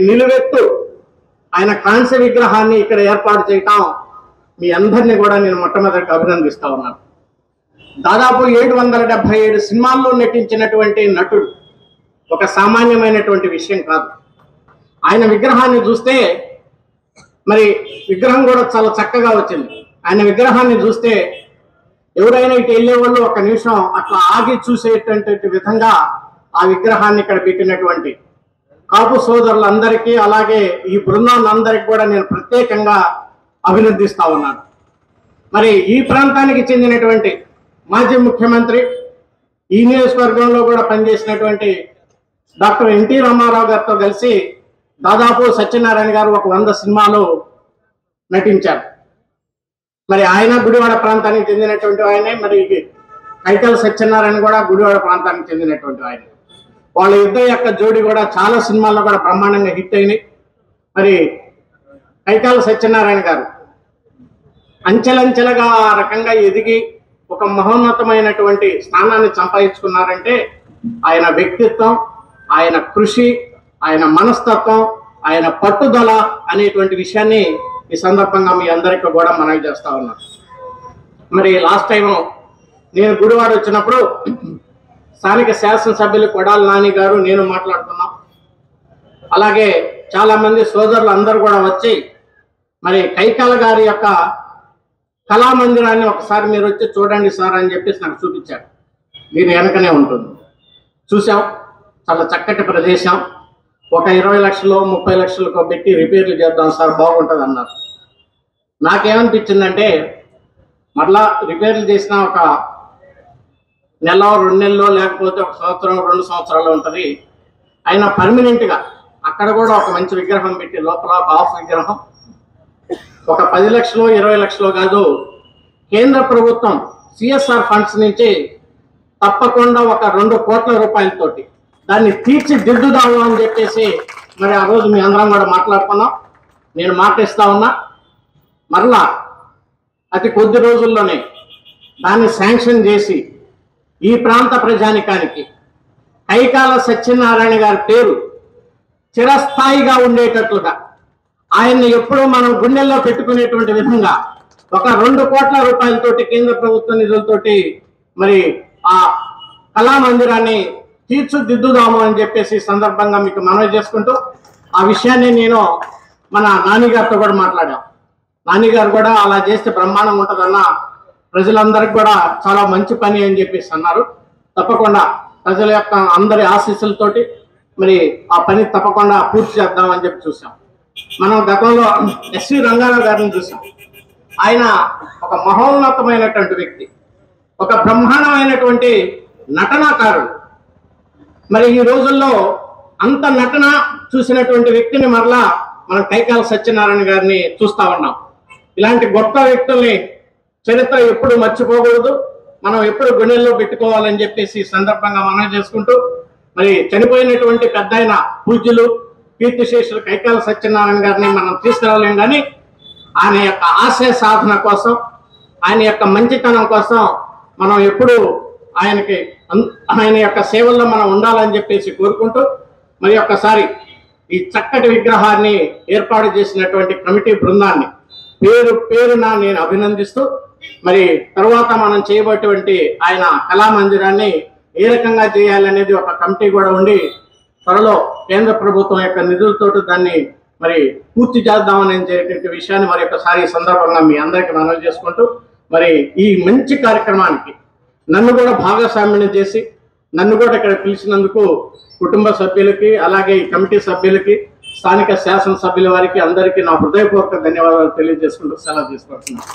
నిలువెత్తు ఆయన కాంస్య విగ్రహాన్ని ఇక్కడ ఏర్పాటు చేయటం మీ అందరినీ కూడా నేను మొట్టమొదటి అభినందిస్తా ఉన్నాను. దాదాపు 777 సినిమాల్లో నటించినటువంటి నటుడు ఒక సామాన్యమైనటువంటి విషయం కాదు. ఆయన విగ్రహాన్ని చూస్తే మరి విగ్రహం కూడా చాలా చక్కగా వచ్చింది. ఆయన విగ్రహాన్ని చూస్తే ఎవరైనా ఇటు వెళ్ళే వాళ్ళు ఒక నిమిషం అట్లా ఆగి చూసేటటువంటి విధంగా ఆ విగ్రహాన్ని ఇక్కడ పెట్టినటువంటి కాపు సోదరులందరికీ అలాగే ఈ బృందాలందరికీ కూడా నేను ప్రత్యేకంగా అభినందిస్తా ఉన్నాను. మరి ఈ ప్రాంతానికి చెందినటువంటి మాజీ ముఖ్యమంత్రి, ఈ నియోజకవర్గంలో కూడా పనిచేసినటువంటి డాక్టర్ ఎన్టీ రామారావు గారితో కలిసి దాదాపు సత్యనారాయణ గారు ఒక 100 సినిమాలు నటించారు. మరి ఆయన గుడివాడ ప్రాంతానికి చెందినటువంటి ఆయనే. మరి కైకాల సత్యనారాయణ కూడా గుడివాడ ప్రాంతానికి చెందినటువంటి ఆయన. వాళ్ళ ఇద్దరి యొక్క జోడి కూడా చాలా సినిమాల్లో కూడా బ్రహ్మాండంగా హిట్ అయినాయి. మరి కైకాల సత్యనారాయణ గారు అంచెలంచెలుగా ఆ రకంగా ఎదిగి ఒక మహోన్నతమైనటువంటి స్థానాన్ని సంపాదించుకున్నారంటే ఆయన వ్యక్తిత్వం, ఆయన కృషి, ఆయన మనస్తత్వం, ఆయన పట్టుదల అనేటువంటి విషయాన్ని ఈ సందర్భంగా మీ అందరికీ కూడా మనవి చేస్తా ఉన్నాను. మరి లాస్ట్ టైం నేను గుడివాడ వచ్చినప్పుడు స్థానిక శాసనసభ్యులు కొడాలి నాని గారు నేను మాట్లాడుతున్నాం. అలాగే చాలామంది సోదరులు అందరూ కూడా వచ్చి మరి కైకాల గారి యొక్క కళామందిరాన్ని ఒకసారి మీరు వచ్చి చూడండి సార్ అని చెప్పేసి నాకు చూపించారు. దీని వెనకనే ఉంటుంది. చూసాం, చాలా చక్కటి ప్రదేశం. ఒక 20 లక్షలు 30 లక్షలకు పెట్టి రిపేర్లు చేద్దాం సార్ బాగుంటుంది అన్నారు. నాకేమనిపించిందంటే మరలా రిపేర్లు చేసిన ఒక నెల 2 నెలలు లేకపోతే 1 సంవత్సరం 2 సంవత్సరాలు ఉంటుంది. అయినా పర్మనెంట్గా అక్కడ కూడా ఒక మంచి విగ్రహం పెట్టి లోపల ఒక హాఫ్ విగ్రహం ఒక 10 లక్షలు 20 లక్షలు కాదు, కేంద్ర ప్రభుత్వం సిఎస్ఆర్ ఫండ్స్ నుంచి తప్పకుండా ఒక 2 కోట్ల రూపాయలతోటి దాన్ని తీర్చిదిద్దుదాము అని చెప్పేసి మరి ఆ రోజు మీ అందరం కూడా మాట్లాడుకున్నాం. నేను మాటిస్తా ఉన్నా, మరలా అతి కొద్ది రోజుల్లోనే దాన్ని శాంక్షన్ చేసి ఈ ప్రాంత ప్రజానికానికి కైకాల సత్యనారాయణ గారి పేరు చిరస్థాయిగా ఉండేటట్లుగా ఆయన్ని ఎప్పుడూ మనం గుండెల్లో పెట్టుకునేటువంటి విధంగా ఒక 2 కోట్ల రూపాయలతోటి కేంద్ర ప్రభుత్వ నిధులతోటి మరి ఆ కళామందిరాన్ని తీర్చిదిద్దుదాము అని చెప్పేసి సందర్భంగా మీకు మనవి చేసుకుంటూ ఆ విషయాన్ని నేను మన నాన్నగారితో కూడా మాట్లాడాం. నాన్నగారు కూడా అలా చేస్తే బ్రహ్మాండంగా ఉంటుందన్న, ప్రజలందరికీ కూడా చాలా మంచి పని అని చెప్పేసి అన్నారు. తప్పకుండా ప్రజల యొక్క అందరి ఆశీస్సులతోటి మరి ఆ పని తప్పకుండా పూర్తి చేద్దామని చెప్పి చూసాం. మనం గతంలో ఎస్వి రంగారావు గారిని చూసాం. ఆయన ఒక మహోన్నతమైనటువంటి వ్యక్తి, ఒక బ్రహ్మాండమైనటువంటి నటనాకారుడు. మరి ఈ రోజుల్లో అంత నటన చూసినటువంటి వ్యక్తిని మరలా మనం కైకాల సత్యనారాయణ గారిని చూస్తా ఉన్నాం. ఇలాంటి గొప్ప వ్యక్తుల్ని చరిత్ర ఎప్పుడు మర్చిపోకూడదు, మనం ఎప్పుడు గుండెల్లో పెట్టుకోవాలని చెప్పేసి సందర్భంగా మనం చేసుకుంటూ మరి చనిపోయినటువంటి పెద్ద ఆయన పూజ్యులు కీర్తిశేషులు కైకాల సత్యనారాయణ గారిని మనం తీసుకురాలేం, కానీ ఆయన యొక్క ఆశయ సాధన కోసం, ఆయన యొక్క మంచితనం కోసం మనం ఎప్పుడు ఆయన యొక్క సేవల్లో మనం ఉండాలని చెప్పేసి కోరుకుంటూ మరి ఒక్కసారి ఈ చక్కటి విగ్రహాన్ని ఏర్పాటు చేసినటువంటి కమిటీ బృందాన్ని పేరున నేను అభినందిస్తూ మరి తర్వాత మనం చేయబోయేటువంటి ఆయన కళామందిరాన్ని ఏ రకంగా చేయాలనేది ఒక కమిటీ కూడా ఉండి త్వరలో కేంద్ర ప్రభుత్వం యొక్క నిధులతోటి దాన్ని మరి పూర్తి చేద్దామనేటువంటి విషయాన్ని మరి ఒకసారి ఈ సందర్భంగా మీ అందరికీ మనవి చేసుకుంటూ మరి ఈ మంచి కార్యక్రమానికి నన్ను కూడా భాగస్వామ్యం చేసి నన్ను కూడా ఇక్కడ పిలిచినందుకు కుటుంబ సభ్యులకి అలాగే ఈ కమిటీ సభ్యులకి స్థానిక శాసనసభ్యుల వారికి అందరికీ నా హృదయపూర్వక ధన్యవాదాలు తెలియజేసుకుంటూ సెలవు తీసుకుంటున్నాను.